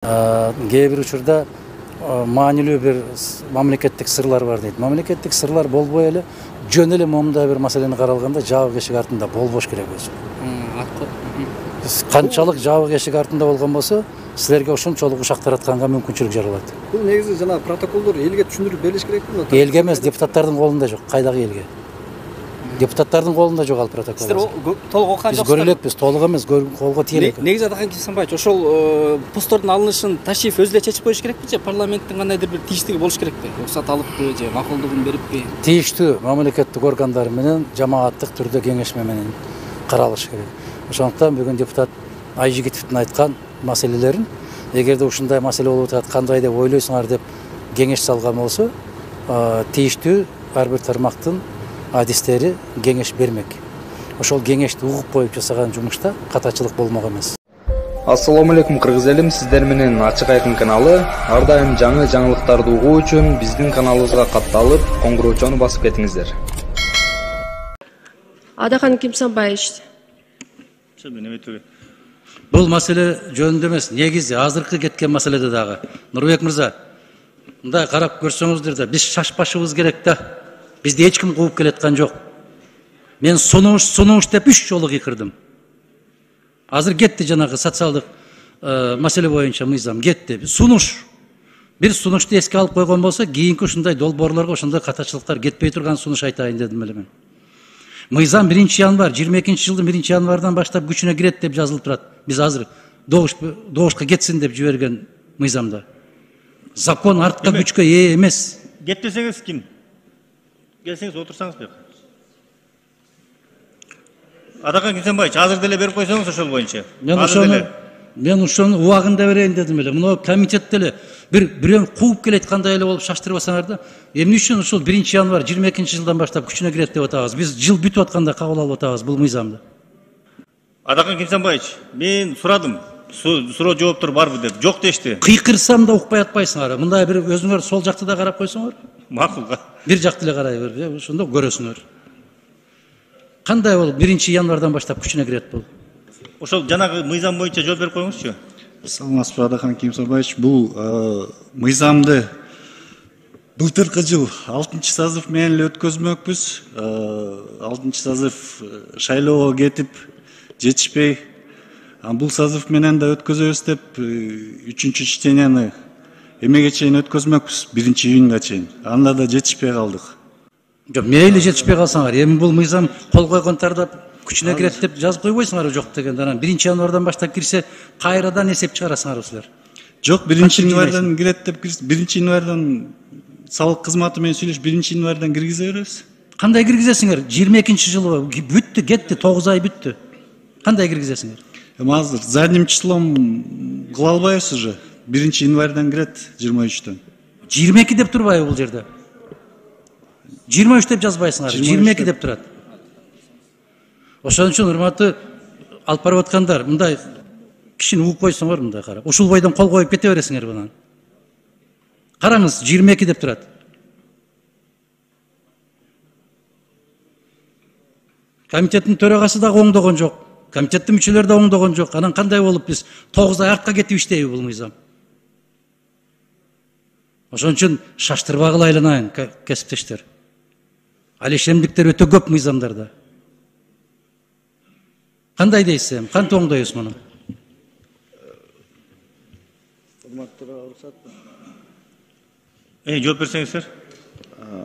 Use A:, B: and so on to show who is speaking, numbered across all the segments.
A: Кээ бир учурда маанилүү бир мамлекеттик сырлар бар дейт. Мамлекеттик сырлар болбой эле жөн эле момундай бир маселени каралганда жабык эшик артында болбош керек өзү. Канчалык жабык эшик артында болгон болсо, силерге ошончолук ушак таратканга мүмкүнчүлүк жаралат.
B: Бул негизи жана протоколдор элге түшүндүрүп берилиш керекпи?
A: Элге эмес, депутаттардын колунда жок. Кайдагы элге? Депутаттардын колунда жок ал протокол.
B: Сиздер толук окуган жоксуздар.
A: Биз көрө элекпиз, толук эмес, колго тие элек.
B: Негизи Адакан Кимсанбаевич, ошол посттордун алынышын Ташиев өзү эле чечип коюш керекпи же парламенттин кандайдыр бир тийиштиги болуш керекпи? Уруксат алыппы же макулдугун бериппи?
A: Тийиштүү мамлекеттик органдар менен жамааттык түрдө кеңешме менен каралыш керек. Ошондуктан бүгүн депутат Айжигитовдун айткан маселелерин, эгерде ушундай маселе болуп атат, кандай деп ойлойсуңар деп кеңеш салган болсо, тийиштүү ар бир тармактын адистери кеңеш бермек. Ошол кеңешти угуп коюп жасаган жумушта катачылык болмок эмес.
C: Ассаламу алейкум кыргыз элим, сиздер менен Ачык Айкын каналы. Ар дайым жаңы жаңылыктарды угуу үчүн биздин каналыбызга катталып, коңгуроочону басып кетиңиздер.
D: Адакан Кимсанбаевич.
A: Бул маселе жөнүндө эмес, негизи азыркы кеткен маселеде дагы. Нурбек мырза, мындай карап көрсөңүздөр да, биз шашпашыбыз керек да. Бизди эч ким кууп келаткан жок. Мен сунуш деп 3 жолу кыйкырдым. Азыр кетти жанагы социалдык маселе боюнча мыйзам кетти. Сунуш. Бир сунушту эске алып койгон болсо, кийинки ушундай долбоорлорго ошондой катачылыктар кетпей турган сунуш айтайын дедим эле мен. Мыйзам 1-январ, 22-жылдын 1-январдан баштап күчүнө кирет деп жазылып турат. Биз азыр добушка кетсин деп жиберген мыйзамда. Закон артка күчкө ээ эмес.
E: Кетпесеңиз ким? Келсеңиз отурсаңыз бек. Адакан Кимсанбаевич, азыр деле берип койсоңуз ошол боюнча.
A: Мен ошону убагында берейин дедим эле. Мына комитетте эле бирөө кууп келеткандай эле болуп шаштырбасаңар да. Эмне үчүн ушул 1-январ 22-жылдан баштап күчүнө кирет деп атабыз? Биз жыл бүтүп атканда кабыл алып атабыз бул мыйзамды.
E: Адакан Кимсанбаевич, мен сурадым. Суроо жооптор барбы деп. Жок дешти.
A: Кыйкырсам да укпай атпайсыңар. Мындай бир өзүңөр сол жакты да карап койсоңор.
E: Макул.
A: Бир жакты эле карай бер, ошондо көрөсүңөр. Кандай болуп 1-январдан баштап күчүнө кирет бул?
E: Ошол жанагы мыйзам боюнча жооп берип коюңузчу.
F: Саламатсызбы, Адакан Кимсанбаевич, бул мыйзамды былтыркы жыл 6-сазыв менен эле өткөзмөкпүз. 6-сазыв шайлоого кетип жетишпей, бул сазыв менен да өткөзөбүз деп 3-чтенияны эмеге чейин өткөзмөкпүз, 1-июнга чейин. Анда да жетишпей калдык.
A: Жок, мейли жетишпей калсаңар, эми бул мыйзам кол койгонтарда күчүнө кирет деп жазып койбойсуңар жок дегенде, анан 1-январдан баштап кирсе, кайрадан эсеп чыгарасыңар силер.
F: Жок, 1-январдан кирет деп 1-январдан салык кызматы менен сүйлөшүп 1-январдан киргизе беребиз.
A: Кандай киргизесиңер? 22-жылы бүттү, кетти, 9 ай бүттү. Кандай киргизесиңер?
F: Азыр задним числом кыла албайбыз уже. 1-январдан кирет 23-төн.
A: 22 деп турбайбы бул жерде? 23 деп жазбайсыңар, 22 деп турат. Ошон үчүн урматтуу алып барып аткандар, мындай кишини угуп койсоңор мындай карап. Ушул бойдон кол коюп кете бересиңер мына. Караңыз, 22 деп турат. Комитеттин төрагасы да оңдогон жок. Комитеттин мүчөлөрү да оңдогон жок. Анан кандай болуп биз 9 ай артка кетип иштейби бул мыйзам? Ошон үчүн шаштырбагыла айланайын, кесиптештер. Алешемдиктер өтө көп мыйзамдарда. Кандай дейсиз, кантип оңдойбуз муну?
E: Жооп берсеңиздер.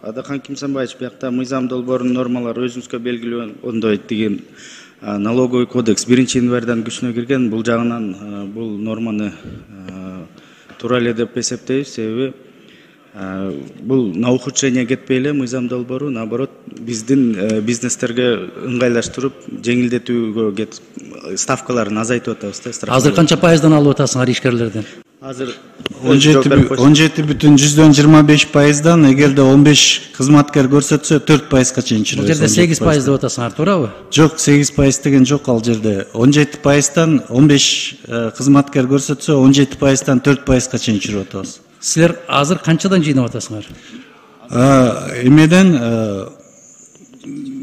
G: Адакан Кимсанбаевич, биякта мыйзам долбоорунун нормалары өзүңүзгө белгилүү деген налоговый кодекс 1-январдан күчүнө кирген. Бул жагынан бул норманы туура эле деп эсептейбиз, себеби бул на ухудшение кетпей эле мыйзам долбоору, наоборот, биздин бизнестерге ыңгайлаштырып, жеңилдетүүгө ставкаларын азайтып атабыз да.
A: Азыр канча пайыздан алып атасыңар ишкерлерден?
G: Азыр
F: 17,25%, эгерде 15 кызматкер көрсөтсө 4%га чейин чыгат.
A: Бул жерде 8% деп атасыңар, туурабы?
F: Жок, 8% деген жок ал жерде. 17%дан 15 кызматкер көрсөтсө 17%дан 4%га чейин чыгып атабыз.
A: Силер азыр канчадан жыйнап атасыңар?
F: Эмеден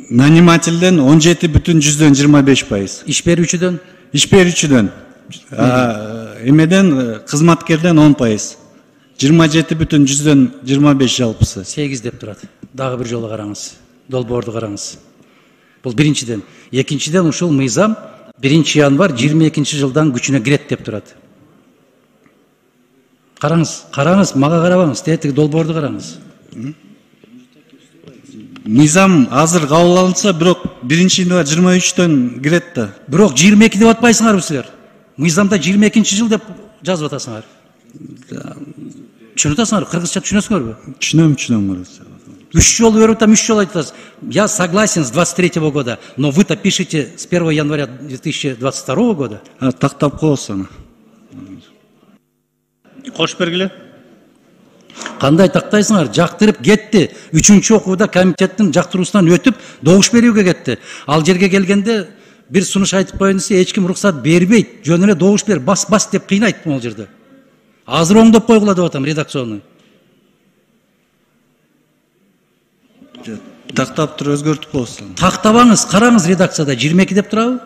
F: нанимательден 17,25%.
A: Иш берүүчүдөн?
F: Иш берүүчүдөн эмеден кызматкерден 10%. 27,25 жалпысы.
A: 8 деп турат. Дагы бир жолу караңыз. Долбоорду караңыз. Бул биринчиден. Экинчиден ушул мыйзам 1 январь 22 жылдан күчүнө кирет деп турат. Караңыз, мага карабаңыз, тетиги долбоорду караңыз.
F: Мыйзам азыр кабыл алынса, бирок 1 январь 23төн кирет да.
A: Бирок 22 деп атпайсыңарбы силер? Мыйзамда 22 жыл деп жазып атасыңар. Түшүнүп атасыңарбы? Кыргызча түшүнөсүңөрбү?
F: Түшүнөм.
A: 3 жолу берип атам, 3 жолу айтасыз. Я согласен с 23 года, но вы-то пишете с 1 января 2022 года.
F: Тактап коесуз аны.
E: Кош бергиле.
A: Кандай тактайсыңар? Жактырып кетти. 3-чү окууда комитеттин жактыруусунан өтүп, добуш берүүгө кетти. Ал жерге келгенде бир сунуш айтып коюн десе, эч ким уруксат бербейт. Жөн эле добуш бер, бас деп кыйнайт бул жерде. Азыр оңдоп койгула деп атам, редакционный.
F: Тактап туруп өзгөртүп коесуз.
A: Тактабаңыз, караңыз редакцияда 22 деп турабы?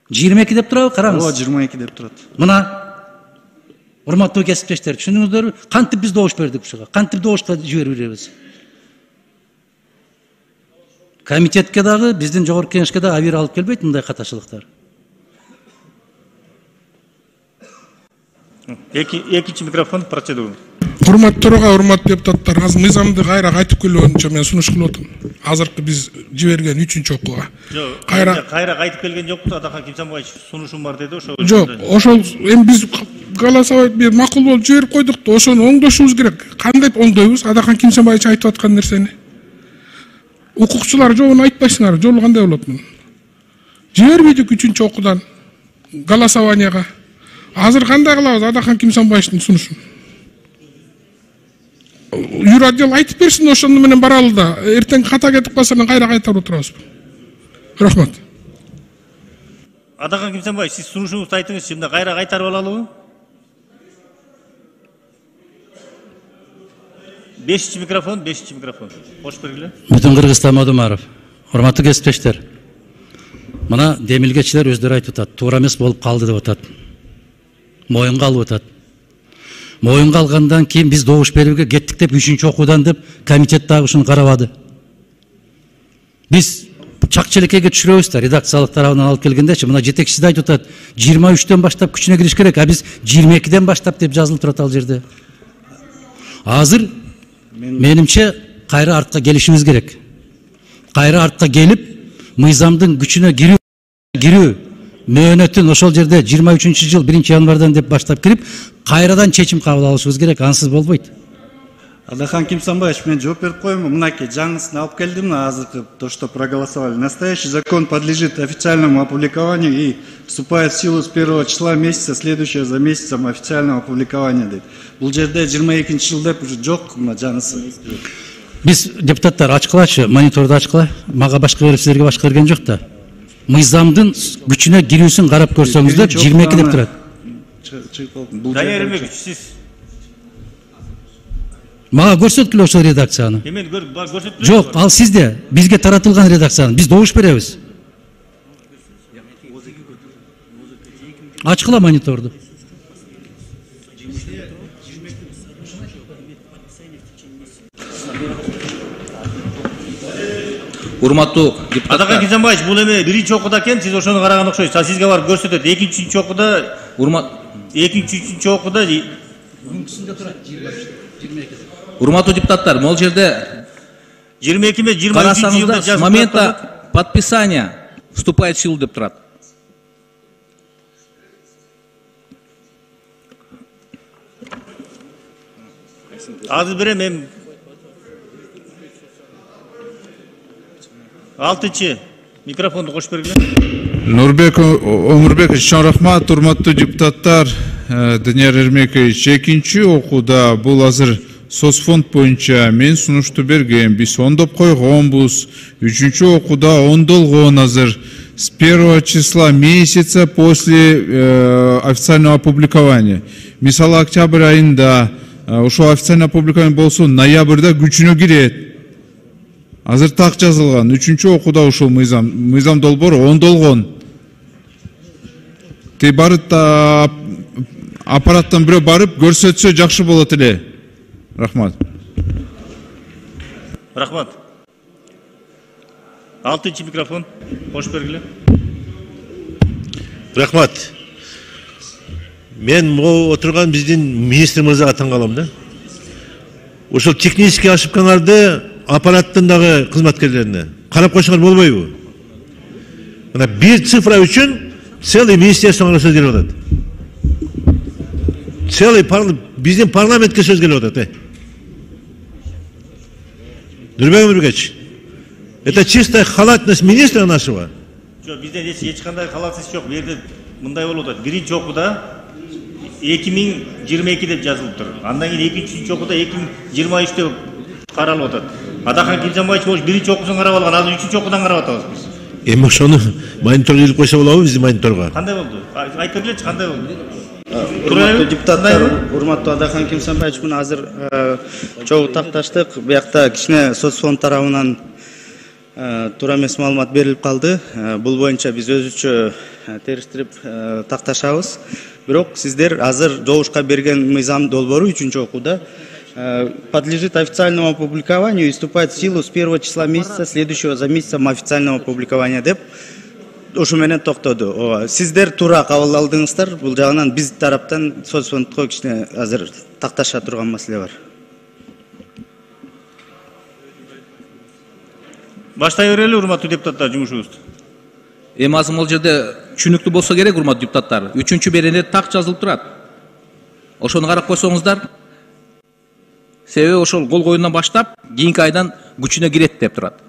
A: 22 деп турабы? Караңыз.
F: Ооба, 22 деп турат.
A: Мына урматтуу кесиптештер, түшүндүңүздөрбү? Кантип биз добуш бердик ушуга? Кантип добушка жиберип беребиз? Комитетке дагы, биздин жогорку кеңешке дагы абийир алып келбейт мындай катачылыктар.
E: Экинчи микрофон, процедура.
H: Урматтуу төрага, урматтуу депутаттар, азыр мыйзамды кайра кайтып келүүнчө мен сунуш кылып атам. Азыркы биз жиберген 3-чү окууга.
E: Кайра кайтып келген жокпуз, Адахан Кимсанбаевич сунушум бар деди, ошо.
H: Жок, ошол эми биз голосовать макул болуп жиберип койдук да, ошону оңдошубуз керек. Кандай оңдойбуз? Адахан Кимсанбаевич айтып аткан нерсени. Укукчулар жобуну айтпайсыңар, жолу кандай болот муну? Жибербейдик 3-чү окуудан голосованияга. Азыр кандай кылабыз Адахан Кимсанбаевичтин сунушун? Юр отдел айтып берсин, ошону менен баралы да. Эртең ката кетип калса анан кайра кайтарып отурабызбы? Рахмат.
E: Адахан Кимсанбаевич, сиз сунушуңузду айтыңыз, şimdi кайра кайтарып алалыбы? 5-чи микрофон. Кош бергиле.
A: Бүтүн Кыргызстан Мадумаров. Урматтуу кесиптештер. Мына демилгечилер өздөрү айтып атат, туура эмес болуп калды деп атат. Моюнга алып атат. Моюнга алгандан кийин биз добуш берүүгө кеттик деп 3-чү окуудан деп комитет дагы ушуну карабады. Биз чакчелекеге түшүрөбүз да, редакциялык тарабынан алып келгендечи, мына жетекчиси да айтып атат, 23төн баштап күчүнө кириш керек, а биз 22ден баштап деп жазылып турат ал жерде. Азыр менимче кайра артка келишибиз керек. Кайра артка келип, мыйзамдын күчүнө кирүү мөөнөтүн ошол жерде 23 жыл 1 январдан деп баштап кирип, кайрадан чечим кабыл алышыбыз керек, ансыз болбойт.
F: Адахан Кимсанбаевич, мен жооп берип коеюнбу. Мынакей жаңысын алып келдим, азыркы то, что проголосовали. Настоящий закон подлежит официальному опубликованию и вступает в силу с 1 числа месяца, следующего за месяцем официального опубликования дейт. Бул жерде 22 жыл деп уже жок, мына жаңысы.
A: Биз депутаттар ачкылачы, мониторду ачкыла. Мага башка берип, силерге башка берген жок да. Мыйзамдын күчүнө кирүүсүн карап көрсөңүздөр 22 деп турат.
E: Данияр Эрмекович, сиз
A: мага көрсөткүлө ошол редакцияны.
E: Мен көрсөтүп.
A: Жок, ал сизде, бизге таратылган редакцияны. Биз добуш беребиз. Ачкыла мониторду.
I: Урматтуу депутаттар.
E: Адахан Кимсанбаевич, бул эме 1-чи окууда экен, сиз ошону караган окшойсуз. Сизге барып көрсөтөт. 2-3 окууда, 2-3 окууда
I: Урматтуу депутаттар, могул жерде
E: 22 ме 23 жылда
I: с момента подписания вступает в силу деп турат.
E: Азыр берем, эми 6-чы микрофонду кош бергиле.
J: Нурбек Омурбекович, чоң рахмат. Урматтуу депутаттар, Данияр Эрмекович, 2-чи окууда бул азыр соцфонд боюнча мен сунушту бергем, биз оңдоп койгонбуз. 3-чү окууда оңдолгон азыр с 1 числа месяца после официального опубликования. Мисалы октябрь айында ошо официальное опубликование болсо, ноябрда күчүнө кирет. Азыр так жазылган. 3-чү окууда ушул мыйзам долбоор оңдолгон. Тей барып аппараттан бирөө барып көрсөтсө жакшы болот эле. Рахмат.
E: Рахмат. 6-чы микрофон. Кош бергиле.
K: Рахмат. Мен могу отурган биздин министр мырзага таң калам да. Ошол технический ошибкаларды аппараттын дагы кызматкерлерине карап койсоңор болбойбу? Мына бир цифра үчүн целый министерствоға сөз келіп отады. Целый биздин парламентке сөз келіп отады. Нурбек Нурбекович, это чистая халатность министра нашего.
E: Жоқ, бізде ешқандай халатсыз жоқ. Берді мындай болып отады. Биринчи окууда 2022 деп жазылып тұр. Андан кейін экинчи окууда 2023 деп каралып отады. Адахан Кимсанбаевич болуш биринчи окуусун карап алган, азыр үчүнчү окуудан карап атабыз биз.
K: Эми ошону мониторго илип койсо болобу биздин мониторго?
E: Кандай болду? Айтып беречи, кандай болду?
G: Урматтуу депутаттар, урматтуу Адахан Кимсанбаевич менен азыр чогуу такташтык. Биякта кичине соцфонд тарабынан туура эмес маалымат берилип калды. Бул боюнча биз өзүчө териштирип такташабыз. Бирок сиздер азыр добушка берген мыйзам долбоору 3-чү окууда подлежит официальному опубликованию и вступает в силу с 1 числа месяца, следующего за месяцем официального опубликования деп ушу менен токтоду. Сиздер туура кабыл алдыңыздар. Бул жагынан биз тараптан соцфондко кичине азыр такташа турган маселе бар.
E: Баштай берели, урматтуу депутаттар, жумушубузду.
I: Эми азыр бул жерде түшүнүктүү болсо керек, урматтуу депутаттар. 3-чү беренде так жазылып турат. Ошону карап койсоңуздар. Себеби ошол кол коюунан баштап кийинки айдан күчүнө кирет деп турат.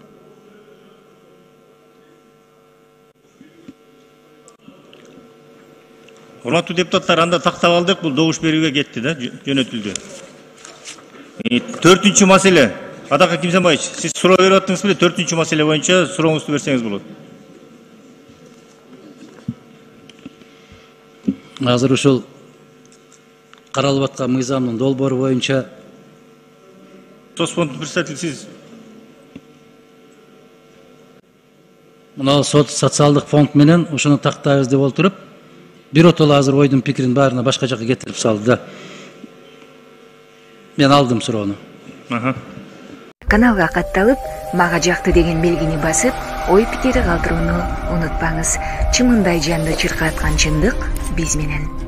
E: Урматтуу депутаттар, анда тактап алдык, бул добуш берүүгө кетти да, жөнөтүлдү. 4-чү маселе. Адахан Кимсанбаевич, сиз суроо берип аттыңыз беле? 4-чү маселе боюнча сурооңузду берсеңиз болот.
A: Азыр ушул каралып аткан мыйзамдын долбоору боюнча
E: соцфонд представитель
A: мына социалдык фонд менен ошону тактайбыз деп олтуруп, биротоло азыр ойдун пикирин баарына башка жака кетирип салды да. Мен алдым суроону.
L: Каналга катталып, мага жакты деген белгини басып, ой пикири калтырууну унутпаңыз. Чымындай жанды чыркаткан чындык биз менен.